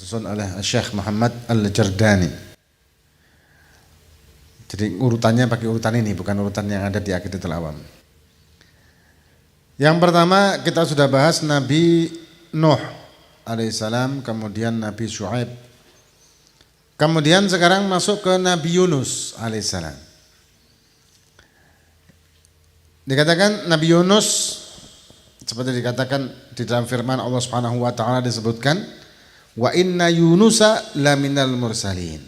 disusun oleh Syekh Muhammad Al-Jardani. Jadi urutannya pakai urutan ini, bukan urutan yang ada di Aqidatul Awam. Yang pertama kita sudah bahas Nabi Nuh alaihissalam, kemudian Nabi Syuaib, kemudian sekarang masuk ke Nabi Yunus alaihissalam. Dikatakan Nabi Yunus seperti dikatakan di dalam firman Allah Subhanahu wa taala disebutkan wa inna yunusa laminal mursalin.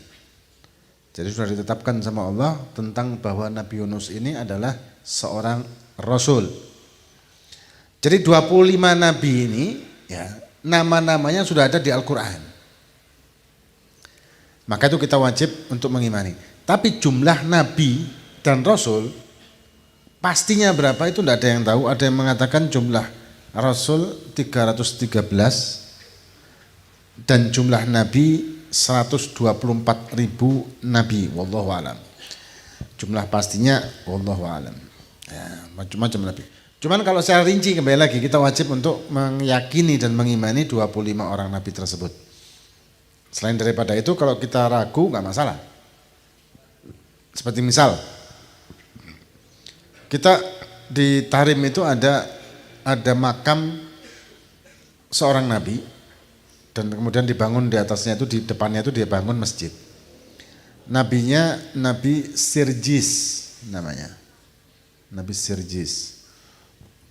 Jadi sudah ditetapkan sama Allah tentang bahwa Nabi Yunus ini adalah seorang rasul. Jadi 25 nabi ini ya, nama-namanya sudah ada di Al-Qur'an. Maka itu kita wajib untuk mengimani. Tapi jumlah nabi dan rasul pastinya berapa itu tidak ada yang tahu. Ada yang mengatakan jumlah rasul 313 dan jumlah nabi 124.000 nabi, wallahu alam. Jumlah pastinya wallahu alam. Ya, macam-macam nabi. Cuman kalau secara rinci kembali lagi kita wajib untuk meyakini dan mengimani 25 orang nabi tersebut. Selain daripada itu kalau kita ragu nggak masalah. Seperti misal kita di Tahrim itu ada makam seorang nabi dan kemudian dibangun di atasnya itu, di depannya itu dia bangun masjid. Nabinya Nabi Sirjis namanya. Nabi Sirjis.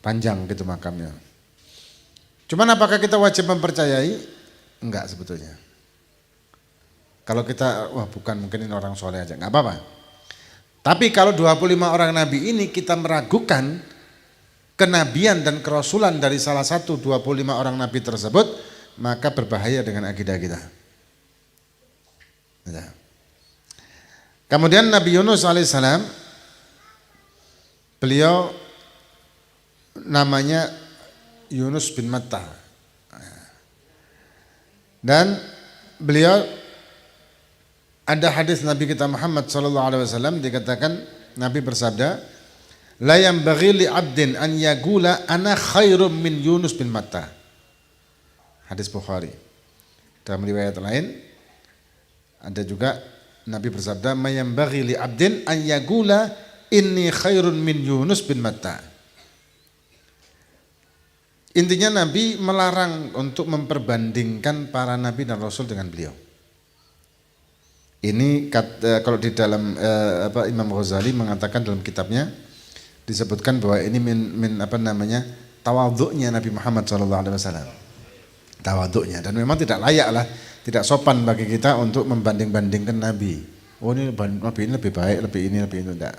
Panjang gitu makamnya. Cuman apakah kita wajib mempercayai? Enggak sebetulnya. Kalau kita, wah bukan, mungkin ini orang soleh aja, enggak apa-apa. Tapi kalau 25 orang nabi ini kita meragukan kenabian dan kerasulan dari salah satu 25 orang nabi tersebut, maka berbahaya dengan akidah kita. Kemudian Nabi Yunus alaihissalam, beliau namanya Yunus bin Matta, dan beliau ada hadis Nabi kita Muhammad SAW dikatakan Nabi bersabda, la yanbaghi li 'abdin an yaqula ana khairum min Yunus bin Matta. Hadis Bukhari. Dalam riwayat lain ada juga Nabi bersabda, "Ma yanbaghi li 'abdin an yaqula inni khairun min Yunus bin Matta." Intinya Nabi melarang untuk memperbandingkan para nabi dan rasul dengan beliau. Ini kalau di dalam Imam Ghazali mengatakan dalam kitabnya disebutkan bahwa ini min tawadhu'nya Nabi Muhammad SAW. Tawaduknya, dan memang tidak layak lah, tidak sopan bagi kita untuk membanding-bandingkan nabi. Oh ini nabi ini lebih baik, lebih ini itu, enggak.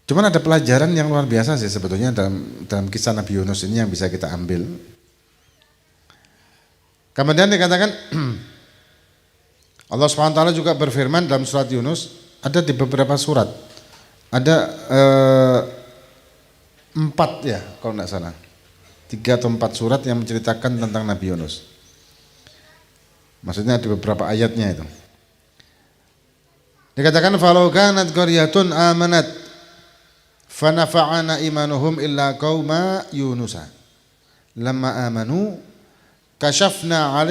Cuman ada pelajaran yang luar biasa sih sebetulnya dalam kisah Nabi Yunus ini yang bisa kita ambil. Kemudian dikatakan Allah SWT juga berfirman dalam surat Yunus, ada di beberapa surat, ada 4 ya kalau enggak salah. 3 atau 4 surat yang menceritakan tentang Nabi Yunus. Maksudnya ada beberapa ayatnya itu. Dikatakan falau kanat qaryatun amanat fanafa'ana imanuhum illa qauma Yunusa lamma amanu kashafna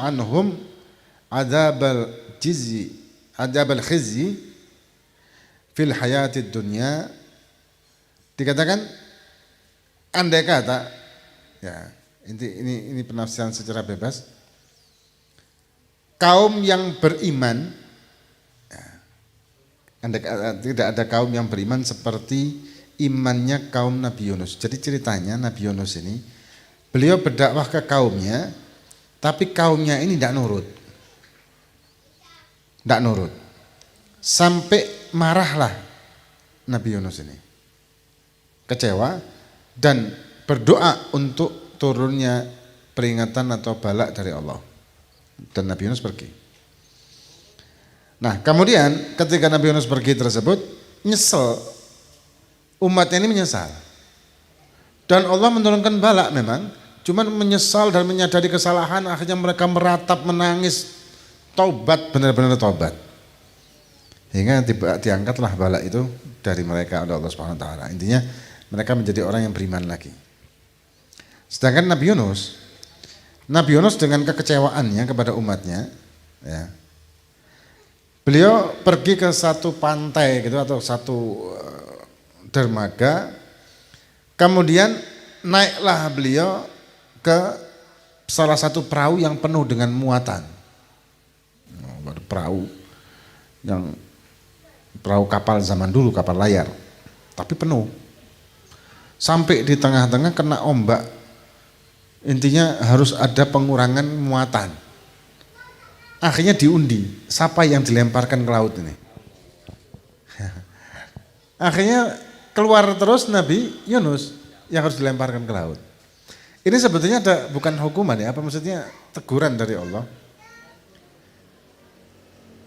anhum adzabal khizyi fil hayatid dunya. Dikatakan andai kata, ya ini penafsiran secara bebas, kaum yang beriman, ya, andai kata tidak ada kaum yang beriman seperti imannya kaum Nabi Yunus. Jadi ceritanya Nabi Yunus ini, beliau berdakwah ke kaumnya, tapi kaumnya ini tidak nurut, sampai marahlah Nabi Yunus ini, kecewa, dan berdoa untuk turunnya peringatan atau bala dari Allah, dan Nabi Yunus pergi. Nah kemudian ketika Nabi Yunus pergi tersebut, nyesel, umatnya ini menyesal, dan Allah menurunkan bala memang, cuman menyesal dan menyadari kesalahan, akhirnya mereka meratap, menangis, taubat, benar-benar taubat, hingga diangkatlah bala itu dari mereka oleh Allah Subhanahu wa taala. Intinya mereka menjadi orang yang beriman lagi. Sedangkan Nabi Yunus Nabi Yunus dengan kekecewaannya kepada umatnya, ya, beliau pergi ke satu pantai gitu atau satu dermaga, kemudian naiklah beliau ke salah satu perahu yang penuh dengan muatan. Perahu yang perahu kapal zaman dulu, kapal layar, tapi penuh. Sampai di tengah-tengah kena ombak, intinya harus ada pengurangan muatan. Akhirnya diundi, siapa yang dilemparkan ke laut ini. Akhirnya keluar terus Nabi Yunus yang harus dilemparkan ke laut. Ini sebetulnya bukan hukuman ya, apa maksudnya teguran dari Allah.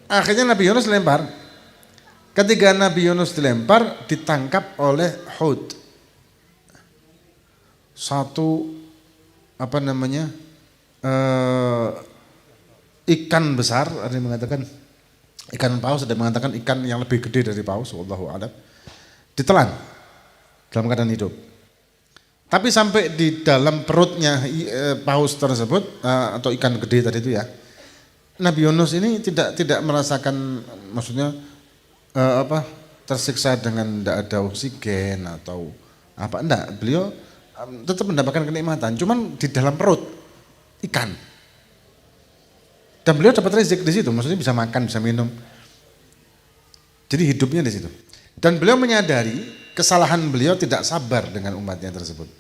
Akhirnya Nabi Yunus dilempar. Ketika Nabi Yunus dilempar, ditangkap oleh Hud. Satu ikan besar, ada yang mengatakan ikan paus, ada yang mengatakan ikan yang lebih gede dari paus, wallahu a'lam. Ditelan dalam keadaan hidup. Tapi sampai di dalam perutnya paus tersebut atau ikan gede tadi itu ya, Nabi Yunus ini tidak merasakan, maksudnya tersiksa dengan tidak ada oksigen atau apa, enggak, beliau tetap mendapatkan kenikmatan, cuman di dalam perut ikan. Dan beliau dapat rezeki di situ, maksudnya bisa makan, bisa minum. Jadi hidupnya di situ. Dan beliau menyadari kesalahan beliau, tidak sabar dengan umatnya tersebut.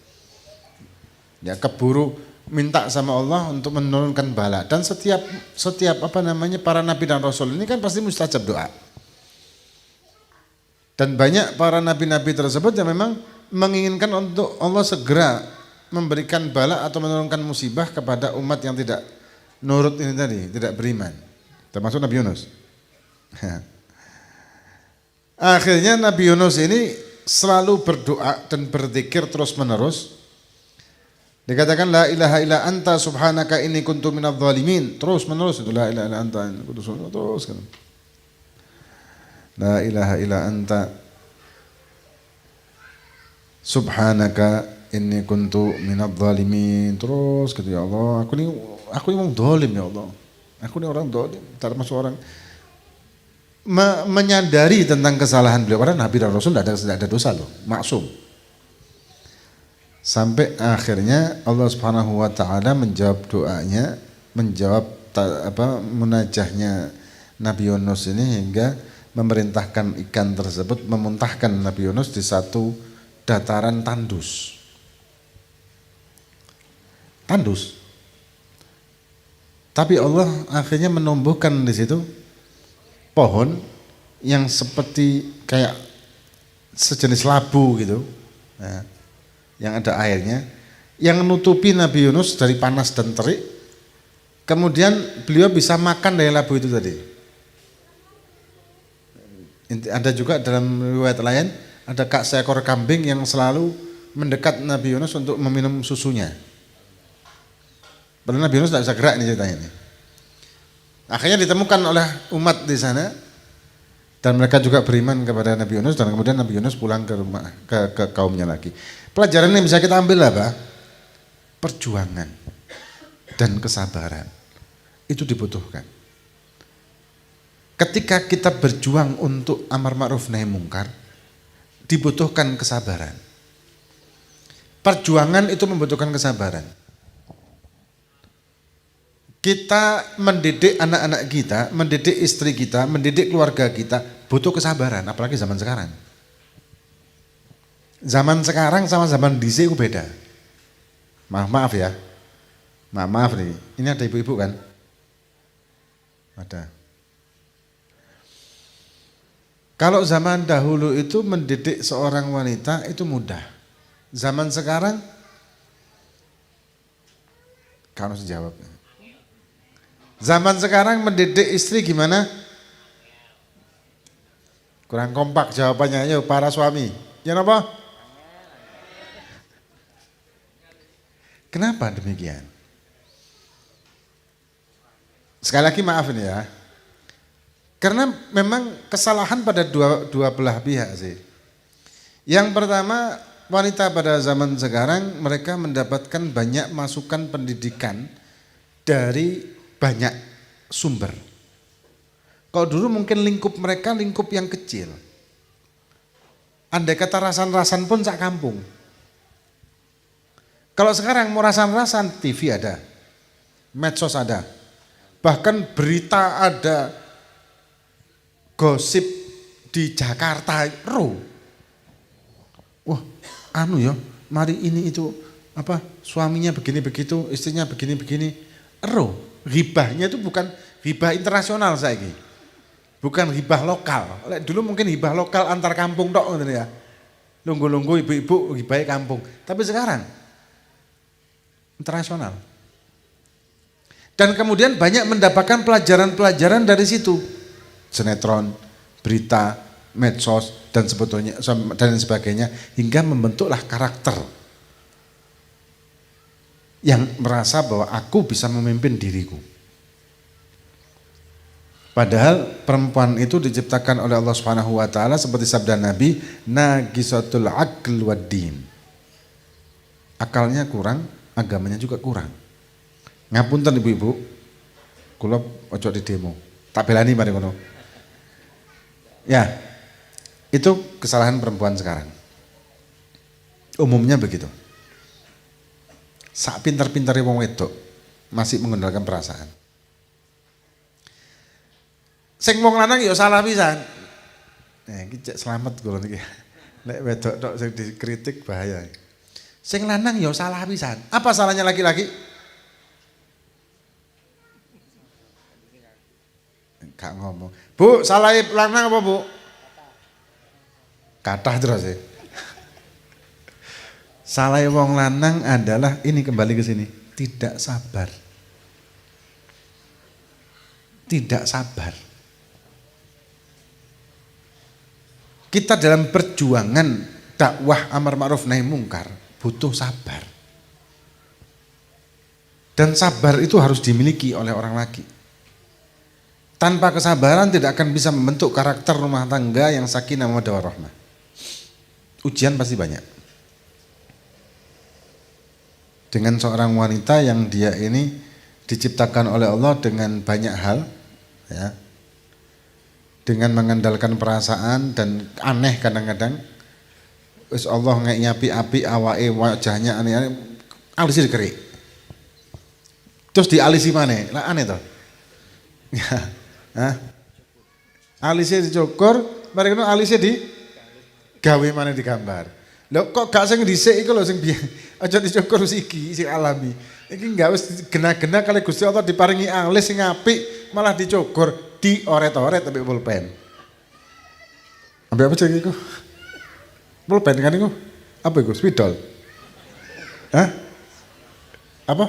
Ya, keburu minta sama Allah untuk menurunkan bala. Dan setiap para nabi dan rasul ini kan pasti mustajab doa. Dan banyak para nabi-nabi tersebut yang memang menginginkan untuk Allah segera memberikan bala atau menurunkan musibah kepada umat yang tidak nurut ini tadi, tidak beriman. Termasuk Nabi Yunus. Akhirnya Nabi Yunus ini selalu berdoa dan berzikir terus menerus. Dikatakan la ilaha illa anta subhanaka inni kuntu minadh dhalimin. Terus menerus itu la ilaha illa anta terus kan. La ilaha illa anta subhanaka inni kuntu minadh dhalimin. Terus gitu, ya Allah, aku ini orang zalim ya Allah. Aku ini orang zalim, termasuk orang menyadari tentang kesalahan beliau. Karena Nabi dan Rasul tidak ada dosa loh, maksum. Sampai akhirnya Allah Subhanahu wa taala menjawab doanya, menjawab munajahnya Nabi Yunus ini, hingga memerintahkan ikan tersebut memuntahkan Nabi Yunus di satu dataran tandus. Tandus. Tapi Allah akhirnya menumbuhkan di situ pohon yang seperti kayak sejenis labu gitu. Nah, yang ada airnya, yang menutupi Nabi Yunus dari panas dan terik. Kemudian beliau bisa makan dari labu itu tadi. Ada juga dalam riwayat lain, ada seekor kambing yang selalu mendekat Nabi Yunus untuk meminum susunya. Padahal Nabi Yunus tidak bisa gerak, ini ceritanya ini. Akhirnya ditemukan oleh umat di sana, dan mereka juga beriman kepada Nabi Yunus, dan kemudian Nabi Yunus pulang ke rumah ke kaumnya lagi. Pelajaran yang bisa kita ambil apa? Perjuangan dan kesabaran itu dibutuhkan. Ketika kita berjuang untuk amar ma'ruf nahi mungkar, dibutuhkan kesabaran. Perjuangan itu membutuhkan kesabaran. Kita mendidik anak-anak kita, mendidik istri kita, mendidik keluarga kita, butuh kesabaran, apalagi zaman sekarang. Zaman sekarang sama zaman dhisik itu beda. Maaf ya. Maaf nih. Ini ada ibu-ibu kan? Ada. Kalau zaman dahulu itu mendidik seorang wanita itu mudah. Zaman sekarang kamu harus jawab. Zaman sekarang mendidik istri gimana? Kurang kompak jawabannya, ayo para suami. Ya apa? Kenapa demikian? Sekali lagi maaf ini ya. Karena memang kesalahan pada dua belah pihak sih. Yang pertama, wanita pada zaman sekarang mereka mendapatkan banyak masukan pendidikan dari banyak sumber. Kalau dulu mungkin lingkup mereka lingkup yang kecil. Andai kata rasan-rasan pun sak kampung. Kalau sekarang mau rasan-rasan, TV ada, medsos ada, bahkan berita ada, gosip di Jakarta, wah anu ya, mari ini itu apa suaminya begini begitu, istrinya begini begini, ghibahnya itu bukan ghibah internasional saiki, bukan ghibah lokal. Dulu mungkin ghibah lokal antar kampung tok gitu ya, lunggu-lunggu ibu-ibu ghibah kampung, tapi sekarang internasional. Dan kemudian banyak mendapatkan pelajaran-pelajaran dari situ, sinetron, berita, medsos dan sebetulnya dan sebagainya, hingga membentuklah karakter yang merasa bahwa aku bisa memimpin diriku. Padahal perempuan itu diciptakan oleh Allah Subhanahu wa taala seperti sabda Nabi, naqisatul aql wad din. Akalnya kurang, agamanya juga kurang. Ngapunten ibu-ibu, kula ojo di demo. Tak belani mari ngono. Ya, itu kesalahan perempuan sekarang. Umumnya begitu. Sak pinter-pintere wong wedok masih menggunakan perasaan. Sing wong lanang ya salah pisan. Iki cek selamat kula niki. Nek wedok tok sing dikritik bahaya. Sing lanang ya salah pisan. Apa salahnya laki-laki? Gak ngomong. Bu, salah lanang apa, Bu? Kathah terus ya. Salah wong lanang adalah ini, kembali ke sini, tidak sabar. Tidak sabar. Kita dalam perjuangan dakwah amar ma'ruf nahi mungkar butuh sabar. Dan sabar itu harus dimiliki oleh orang laki. Tanpa kesabaran tidak akan bisa membentuk karakter rumah tangga yang sakinah mawaddah warahmah. Ujian pasti banyak. Dengan seorang wanita yang dia ini diciptakan oleh Allah dengan banyak hal, ya, dengan mengandalkan perasaan dan aneh kadang-kadang. Wis Allah nyapi api awake wajahnya aneh-aneh, alisi dikerik. Terus dialisi mana? Lah aneh toh. Alisnya dicukur, mari ngono alisnya di gawe mana digambar. Lho kok gak sing dhisik iku lho sing biyen. Aja dicukur iki sing alami. Iki gak wis gena-gena kali Gusti Allah diparingi alis sing apik malah dicukur, dioret-oret tapi pulpen. Ambil apa jenenge iku? Pulpen kan iku? Apa iku? Spidol. Hah? Apa?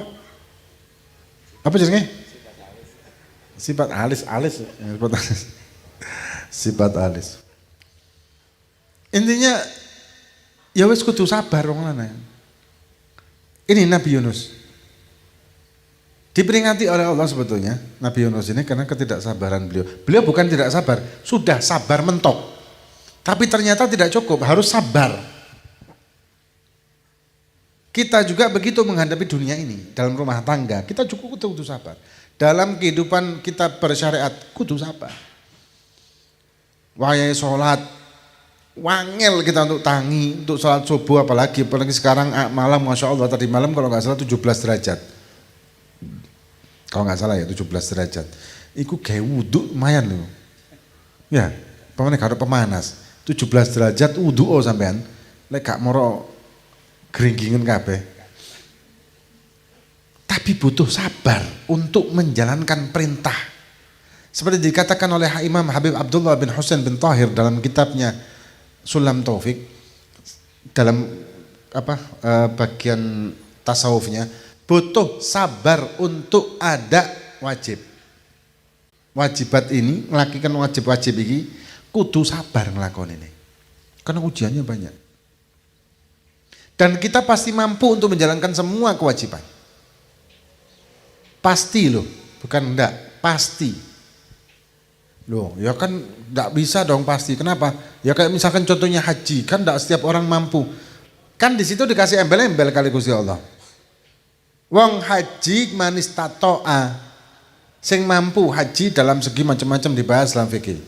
Apa jenenge? Sifat alis. Sifat alis. Intinya ya wis kudu sabar wong lanang. Ini Nabi Yunus. Diperingati oleh Allah sebetulnya Nabi Yunus ini karena ketidaksabaran beliau. Beliau bukan tidak sabar, sudah sabar mentok. Tapi ternyata tidak cukup, harus sabar. Kita juga begitu menghadapi dunia ini dalam rumah tangga, kita cukup kudu sabar. Dalam kehidupan kita bersyariat, kudu sabar. Wayai sholat, wangel kita untuk tangi, untuk sholat subuh apalagi sekarang malam, Masya Allah tadi malam kalau nggak salah 17 derajat. Kalau nggak salah ya 17 derajat. Iku gawe wudhu lumayan loh. Ya, pemane karo pemanas. 17 derajat wudhu sampean. Lek gak moro geringgingen kabeh. Tapi butuh sabar untuk menjalankan perintah. Seperti dikatakan oleh Imam Habib Abdullah bin Husain bin Tahir dalam kitabnya Sulam Taufik, dalam bagian tasawufnya, butuh sabar untuk ada wajib. Wajibat ini, melakukan wajib-wajib ini, kudu sabar ngelakon ini. Karena ujiannya banyak. Dan kita pasti mampu untuk menjalankan semua kewajiban. Pasti loh, bukan enggak, pasti. Loh, ya kan enggak bisa dong pasti. Kenapa? Ya kayak misalkan contohnya haji, kan enggak setiap orang mampu. Kan di situ dikasih embel-embel kali Gusti Allah. Wong haji manis tatoa, sing mampu haji dalam segi macam-macam dibahas dalam fikih.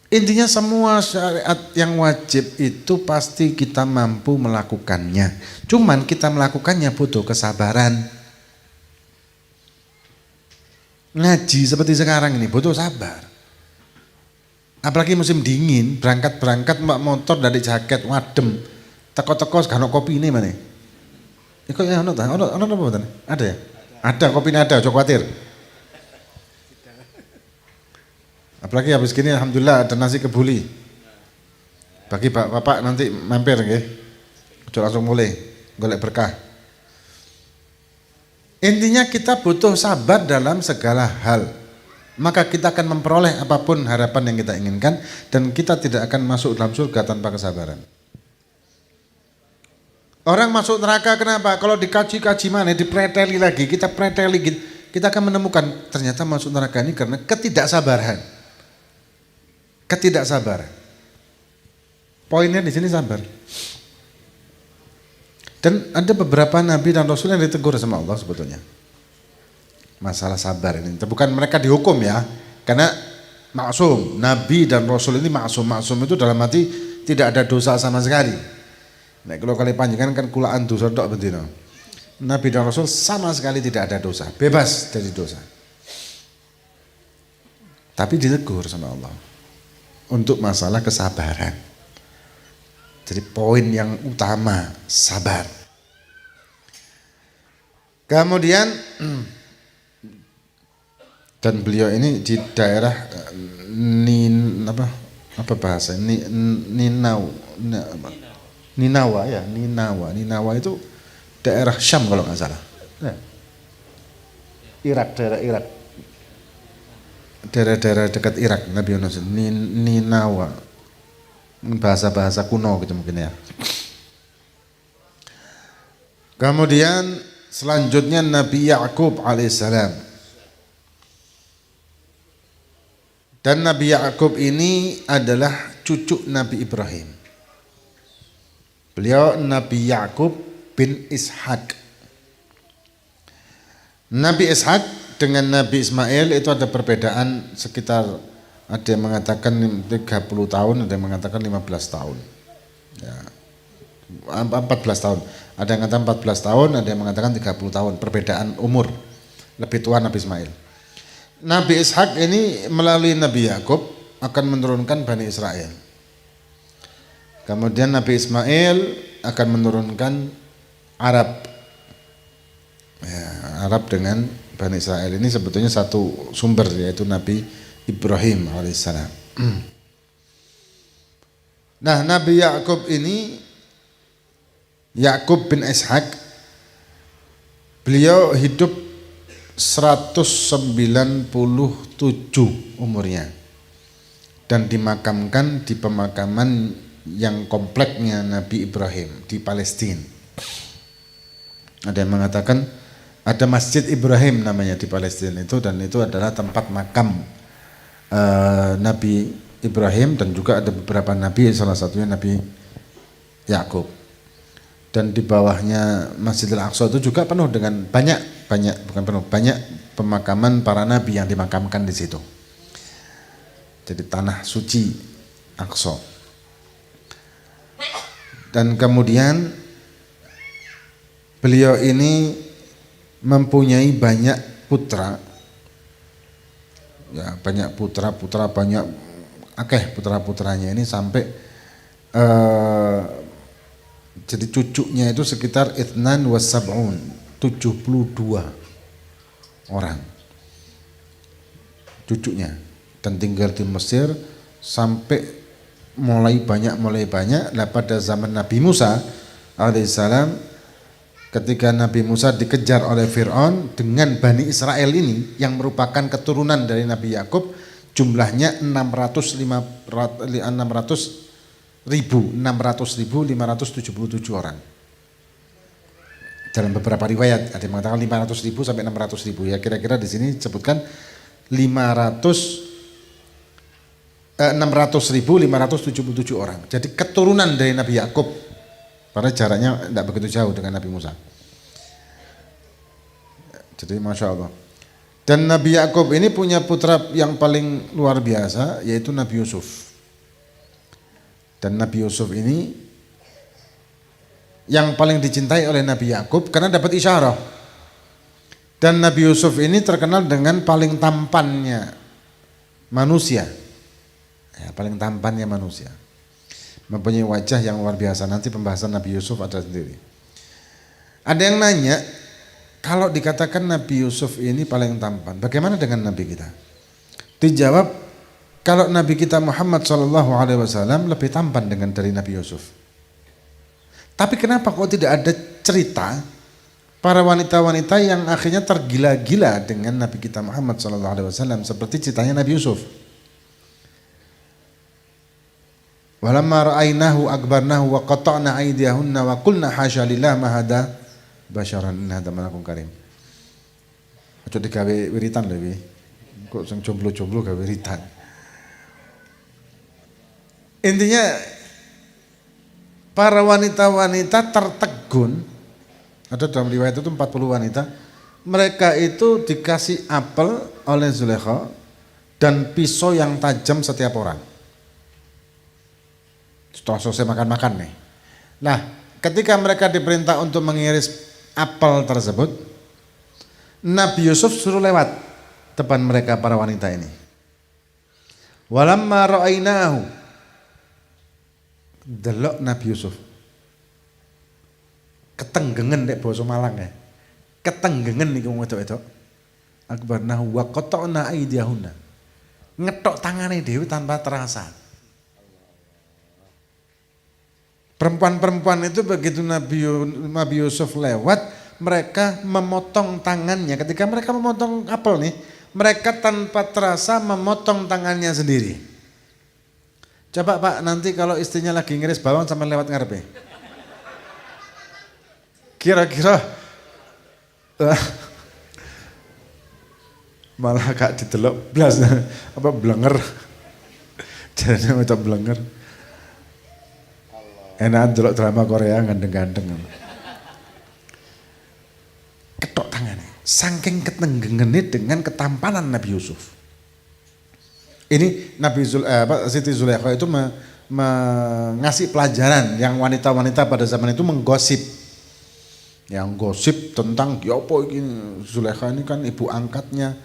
Intinya semua syariat yang wajib itu pasti kita mampu melakukannya. Cuman kita melakukannya butuh kesabaran. Ngaji seperti sekarang ini butuh sabar. Apalagi musim dingin, berangkat motor dari jaket wadem, teko-teko gak kopi ini mana? Kok ya ono apa betul? Ada ya? Ada kopinya ada, jangan khawatir. Apalagi habis gini alhamdulillah ada nasi kebuli. Bagi bapak nanti mampir nggih. Ojo langsung mulai golek berkah. Intinya kita butuh sabar dalam segala hal. Maka kita akan memperoleh apapun harapan yang kita inginkan dan kita tidak akan masuk dalam surga tanpa kesabaran. Orang masuk neraka kenapa? Kalau dikaji-kaji mana, dipreteli lagi, kita preteli, kita akan menemukan ternyata masuk neraka ini karena ketidaksabaran. Ketidaksabaran. Poinnya di sini sabar. Dan ada beberapa nabi dan rasul yang ditegur sama Allah sebetulnya. Masalah sabar ini. Bukan mereka dihukum ya, karena maksum. Nabi dan rasul ini maksum. Maksum itu dalam arti tidak ada dosa sama sekali. Nah, kalau kali panjangan kan kulaan dosa tok bendino. Nabi dan rasul sama sekali tidak ada dosa, bebas dari dosa. Tapi ditegur sama Allah untuk masalah kesabaran. Jadi poin yang utama sabar. Kemudian dan beliau ini di daerah Ninawa itu daerah Syam kalau nggak salah. Daerah dekat Irak, Nabi Yunus. Ninawa, bahasa kuno gitu mungkin ya. Kemudian selanjutnya Nabi Ya'qub alaihissalam. Dan Nabi Ya'qub ini adalah cucu Nabi Ibrahim. Beliau Nabi Ya'qub bin Ishaq. Nabi Ishaq dengan Nabi Ismail itu ada perbedaan sekitar, ada yang mengatakan 30 tahun, ada yang mengatakan 15 tahun. Ya, 14 tahun. Ada yang mengatakan 14 tahun, ada yang mengatakan 30 tahun. Perbedaan umur. Lebih tua Nabi Ismail. Nabi Ishaq ini melalui Nabi Ya'qub akan menurunkan Bani Israel. Kemudian Nabi Ismail akan menurunkan Arab. Ya, Arab dengan Bani Israel ini sebetulnya satu sumber, yaitu Nabi Ibrahim alaihissalam. Nah, Nabi Ya'qub ini, Ya'qub bin Ishaq, beliau hidup 197 umurnya dan dimakamkan di pemakaman yang kompleknya Nabi Ibrahim di Palestina. Ada yang mengatakan ada Masjid Ibrahim namanya di Palestina itu, dan itu adalah tempat makam Nabi Ibrahim, dan juga ada beberapa nabi, salah satunya Nabi Ya'qub. Dan di bawahnya Masjidil Aqsa itu juga penuh dengan banyak pemakaman para nabi yang dimakamkan di situ. Jadi tanah suci Aqsa. Dan kemudian beliau ini mempunyai banyak putra. Ya, banyak putra-putra, banyak akeh putra-putranya ini sampai jadi cucunya itu sekitar ithnan wa sab'un, 72 orang cucunya, dan tinggal di Mesir sampai mulai banyak. Nah, pada zaman Nabi Musa alaihissalam, ketika Nabi Musa dikejar oleh Fir'aun dengan Bani Israel ini yang merupakan keturunan dari Nabi Ya'qub, jumlahnya 600.577 orang. Dalam beberapa riwayat ada yang mengatakan 500.000 sampai 600.000, ya kira-kira di sini disebutkan 600.577 orang. Jadi keturunan dari Nabi Ya'qub, karena jaraknya tidak begitu jauh dengan Nabi Musa. Jadi Masya Allah. Dan Nabi Yakub ini punya putra yang paling luar biasa, yaitu Nabi Yusuf. Dan Nabi Yusuf ini yang paling dicintai oleh Nabi Yakub karena dapat isyarah. Dan Nabi Yusuf ini terkenal dengan paling tampannya manusia. Ya, paling tampannya manusia. Mempunyai wajah yang luar biasa. Nanti pembahasan Nabi Yusuf ada sendiri. Ada yang nanya, kalau dikatakan Nabi Yusuf ini paling tampan, bagaimana dengan Nabi kita? Dijawab, kalau Nabi kita Muhammad SAW lebih tampan dari Nabi Yusuf. Tapi kenapa kok tidak ada cerita para wanita-wanita yang akhirnya tergila-gila dengan Nabi kita Muhammad SAW seperti ceritanya Nabi Yusuf? Walamma ra'ainahu akbarnahu wa qata'na aydiyahunna wa qulna hasya lillah ma hada basyaran in hada malakun karim. Aja digawe wiritan lho iki. Kok sing jomblo-jomblo gawe wiritan. Intinya para wanita-wanita tertegun, ada dalam riwayat itu 40 wanita, mereka itu dikasih apel oleh Zulaikha dan pisau yang tajam setiap orang. Setelah selesai makan-makan nih. Nah, ketika mereka diperintah untuk mengiris apel tersebut, Nabi Yusuf suruh lewat depan mereka para wanita ini. Walamma ra'ainahu, delok Nabi Yusuf. Ketenggengen dek basa Malang ya. Ketenggengen iki wong wedok-wedok. Akbarnahu wa qata'na aydiyahunna. Ngetok tangane dhewe tanpa terasa. Perempuan-perempuan itu begitu Nabi Yusuf lewat, mereka memotong tangannya. Ketika mereka memotong apel nih, mereka tanpa terasa memotong tangannya sendiri. Coba Pak, nanti kalau istrinya lagi ngiris bawang sampai lewat ngarepe. Kira-kira malah gak didelok blas apa blenger. Jadinya macam blenger. Enak delok drama Korea gandeng-gandeng. Ketok tangannya. Saking ketenggengennya dengan ketampanan Nabi Yusuf. Ini Siti Zulaikha itu mengasih pelajaran yang wanita-wanita pada zaman itu menggosip. Yang gosip tentang ya apa ini Zulaikha ini kan ibu angkatnya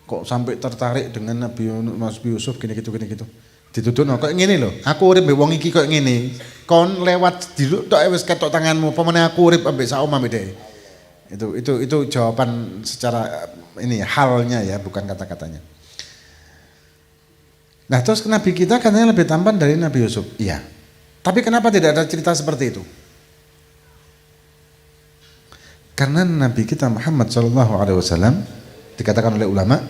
kok sampai tertarik dengan Nabi Yusuf gini gitu. Dituduh kok ngene lho, aku urip mbek wong iki kok ngene. Kon lewat diluk tok wis ketok tanganmu, pemene aku urip ambek sak omah mbek. Itu jawaban secara ini halnya ya, bukan kata-katanya. Nah, terus Nabi kita katanya lebih tampan dari Nabi Yusuf. Iya. Tapi kenapa tidak ada cerita seperti itu? Karena Nabi kita Muhammad SAW dikatakan oleh ulama,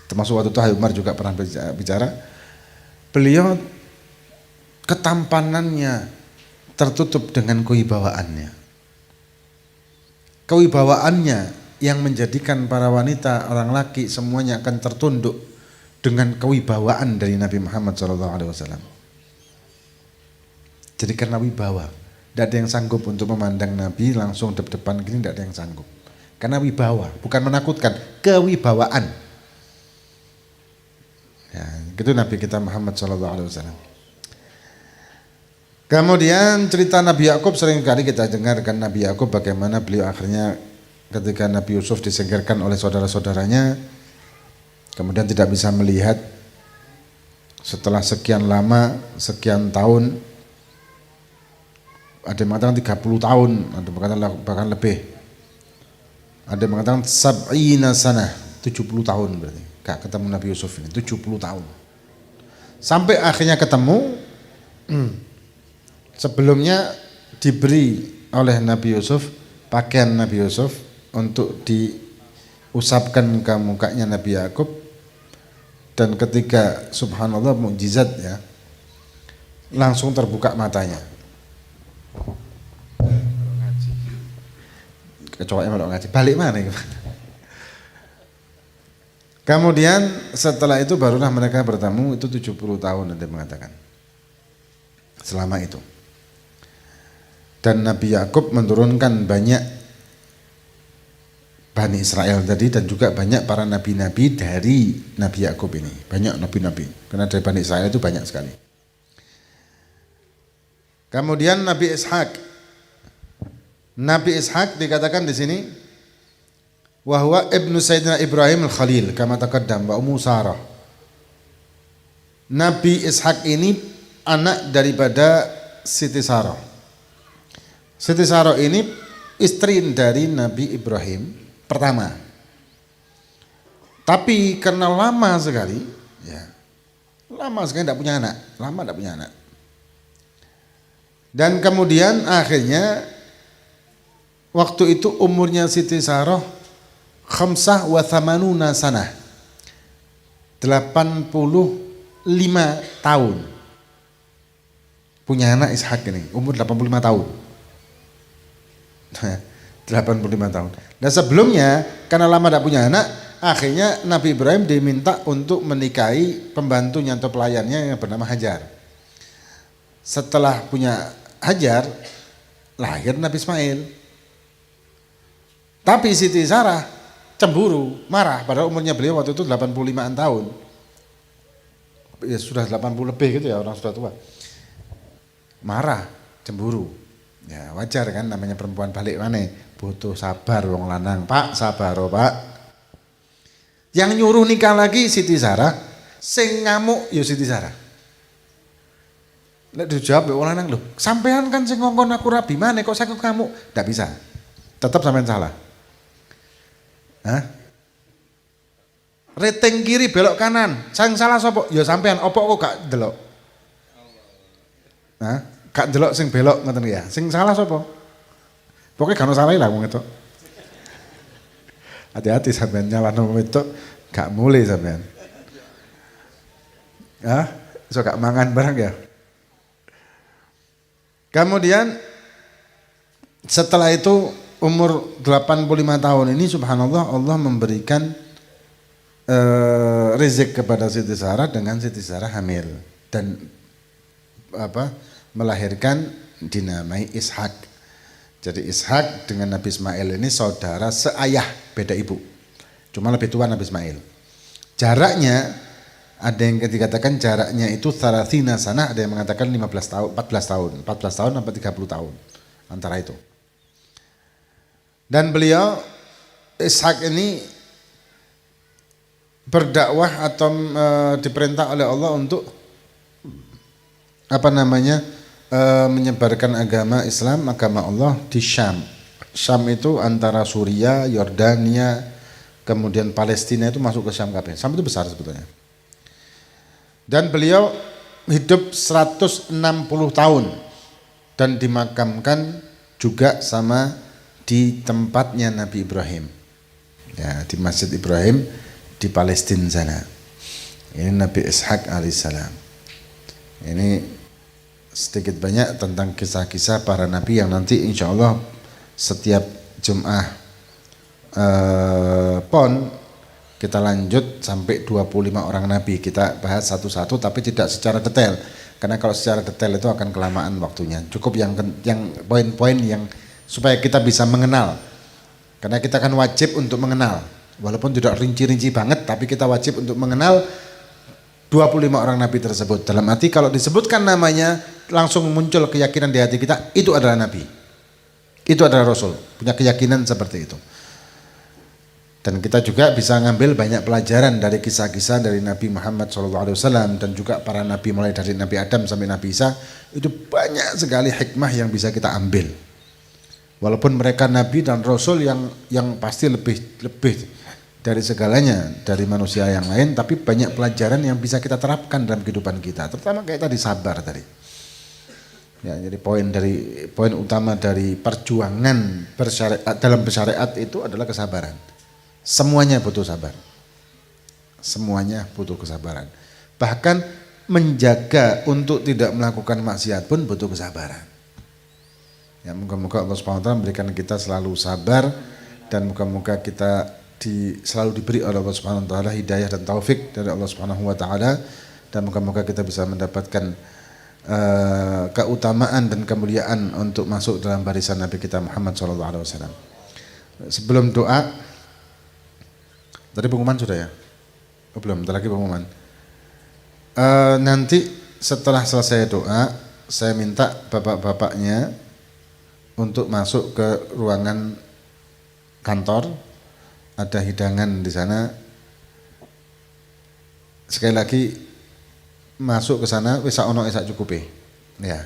termasuk waktu itu Habib Umar juga pernah bicara, beliau ketampanannya tertutup dengan kewibawaannya. Kewibawaannya yang menjadikan para wanita, orang laki semuanya akan tertunduk dengan kewibawaan dari Nabi Muhammad SAW. Jadi karena wibawa, tidak ada yang sanggup untuk memandang Nabi langsung depan gini, tidak ada yang sanggup. Karena wibawa, bukan menakutkan, kewibawaan. Ya, gitu Nabi kita Muhammad SAW. Kemudian cerita Nabi Yakub sering kali kita dengarkan Nabi Yakub bagaimana beliau akhirnya ketika Nabi Yusuf disingkirkan oleh saudara-saudaranya, kemudian tidak bisa melihat setelah sekian lama, sekian tahun, ada yang mengatakan 30 tahun, ada yang mengatakan bahkan lebih, ada yang mengatakan sab'ina sanah, 70 tahun berarti. Gak ketemu Nabi Yusuf ini 70 tahun. Sampai akhirnya ketemu. Sebelumnya diberi oleh Nabi Yusuf pakaian Nabi Yusuf untuk diusapkan ke mukanya Nabi Yakub, dan ketika subhanallah mukjizat ya, langsung terbuka matanya. Kecoaknya malah ngaji. Balik mana? Kemudian setelah itu barulah mereka bertemu, itu 70 tahun nanti mengatakan. Selama itu. Dan Nabi Yakub menurunkan banyak Bani Israel tadi dan juga banyak para nabi-nabi dari Nabi Yakub ini. Banyak nabi-nabi. Karena dari Bani Israel itu banyak sekali. Kemudian Nabi Ishak. Nabi Ishak dikatakan di sini wahwa ibnu Sayyidina Ibrahim al-Khalil kama taqaddam wa ummu Sarah. Nabi Ishak ini anak daripada Siti Sarah. Siti Sarah ini istri dari Nabi Ibrahim pertama. Tapi karena lama sekali tidak punya anak, tidak punya anak. Dan kemudian akhirnya waktu itu umurnya Siti Sarah khamsah wa thamanuna sanah, 85 tahun. Punya anak Ishak ini umur 85 tahun. 85 tahun. Dan sebelumnya karena lama tidak punya anak, akhirnya Nabi Ibrahim diminta untuk menikahi pembantunya atau pelayannya yang bernama Hajar. Setelah punya Hajar, lahir Nabi Ismail. Tapi Siti Sarah cemburu, marah, padahal umurnya beliau waktu itu 85-an tahun. Ya sudah 80 lebih gitu ya, orang sudah tua. Marah, cemburu. Ya wajar kan, namanya perempuan balik mana, butuh sabar wong lanang. Pak, sabar oh Pak. Yang nyuruh nikah lagi Siti Sarah, sing ngamuk ya Siti Sarah. Lek dijawab wong lanang lho, sampean kan sing ngongkon aku rabi mana kok saya ngamuk? Tidak bisa. Tetap sampean salah. Hah? Rating kiri belok kanan, sang salah sapa? Ya sampean, opo kok gak delok? Hah? Gak delok sing belok ngoten ya. Sing salah sapa? Pokoke gak ono salah lah wong itu. Hati-hati sampean nyalahno wong itu gak mulai sampean. Hah? Iso gak mangan barang ya. Kemudian setelah itu umur 85 tahun ini subhanallah Allah memberikan rezeki kepada Siti Sarah dengan Siti Sarah hamil dan melahirkan dinamai Ishak. Jadi Ishak dengan Nabi Ismail ini saudara seayah beda ibu. Cuma lebih tua Nabi Ismail. Jaraknya ada yang dikatakan jaraknya itu 30 sanah, ada yang mengatakan 14 tahun sampai 30 tahun antara itu. Dan beliau Ishak ini berdakwah atau diperintah oleh Allah untuk menyebarkan agama Islam, agama Allah di Syam. Syam itu antara Suriah, Yordania, kemudian Palestina itu masuk ke Syam kabeh. Syam itu besar sebetulnya. Dan beliau hidup 160 tahun dan dimakamkan juga sama di tempatnya Nabi Ibrahim. Ya, di Masjid Ibrahim di Palestina sana. Ini Nabi Ishak alaihissalam. Ini sedikit banyak tentang kisah-kisah para nabi yang nanti insya Allah setiap Jum'ah PON kita lanjut sampai 25 orang nabi, kita bahas satu-satu tapi tidak secara detail karena kalau secara detail itu akan kelamaan waktunya. Cukup yang poin-poin yang supaya kita bisa mengenal, karena kita kan wajib untuk mengenal walaupun tidak rinci-rinci banget, tapi kita wajib untuk mengenal 25 orang nabi tersebut. Dalam arti kalau disebutkan namanya langsung muncul keyakinan di hati kita, itu adalah nabi, itu adalah rasul, punya keyakinan seperti itu. Dan kita juga bisa ngambil banyak pelajaran dari kisah-kisah dari Nabi Muhammad SAW dan juga para nabi mulai dari Nabi Adam sampai Nabi Isa. Itu banyak sekali hikmah yang bisa kita ambil. Walaupun mereka nabi dan rasul yang pasti lebih dari segalanya dari manusia yang lain, tapi banyak pelajaran yang bisa kita terapkan dalam kehidupan kita. Terutama kayak tadi sabar tadi. Ya, jadi poin utama dari perjuangan dalam bersyariat itu adalah kesabaran. Semuanya butuh sabar. Semuanya butuh kesabaran. Bahkan menjaga untuk tidak melakukan maksiat pun butuh kesabaran. Ya, moga-moga Allah SWT memberikan kita selalu sabar dan moga-moga kita selalu diberi oleh Allah SWT hidayah dan taufik dari Allah SWT dan moga-moga kita bisa mendapatkan keutamaan dan kemuliaan untuk masuk dalam barisan Nabi kita Muhammad SAW. Sebelum doa, Tadi pengumuman sudah ya? Oh, belum, bentar lagi pengumuman. Nanti setelah selesai doa, saya minta bapak-bapaknya untuk masuk ke ruangan kantor, ada hidangan di sana. Sekali lagi masuk ke sana wis ono sak cukupe. Ya.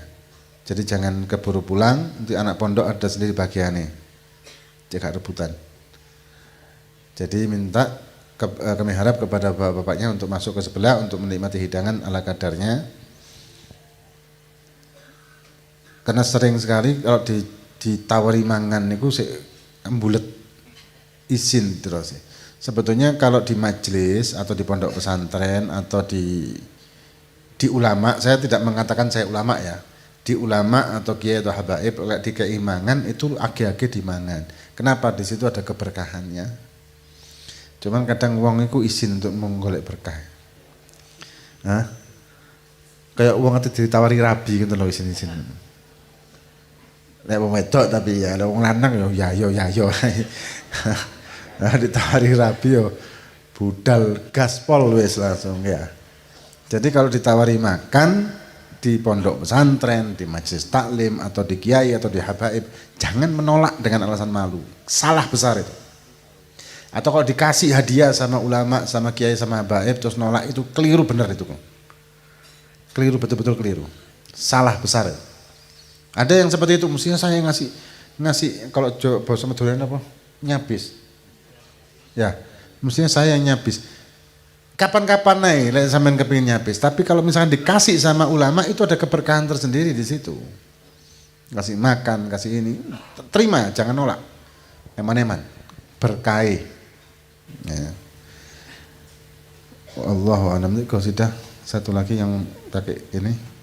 Jadi jangan keburu pulang, nanti anak pondok ada sendiri bagiannya. Jaga rebutan. Jadi minta kami harap kepada bapak-bapaknya untuk masuk ke sebelah untuk menikmati hidangan ala kadarnya. Karena sering sekali kalau ditawari mangan niku embulet izin terus. Sebetulnya kalau di majelis atau di pondok pesantren atau di ulama, saya tidak mengatakan saya ulama ya. Di ulama atau kiai atau habaib di keimangan itu age-age dimangan. Kenapa? Di situ ada keberkahannya. Cuman kadang wong itu izin untuk menggolek berkah. Hah? Kayak wong itu ditawari rabi gitu loh izin-izin. Lek wong wedok tapi ya, lek wong lanang ya yo. Nah, ditawari rabi yo budal gaspol wis langsung ya. Jadi kalau ditawari makan di pondok pesantren, di majelis taklim atau di kiai atau di habaib, jangan menolak dengan alasan malu. Salah besar itu. Atau kalau dikasih hadiah sama ulama, sama kiai, sama habaib terus nolak, itu keliru benar itu. Keliru, betul-betul keliru. Salah besar itu. Ada yang seperti itu, mestinya saya ngasih kalau bahasa Madura apa? Nyabis. Ya, mestinya saya yang nyabis. Kapan-kapan naik, lek sampean kepingin nyabis. Tapi kalau misalkan dikasih sama ulama itu ada keberkahan tersendiri di situ. Kasih makan, kasih ini, terima, jangan nolak. Eman-eman, berkah. Ya. Allahu a'lam. Kau sudah satu lagi yang pakai ini.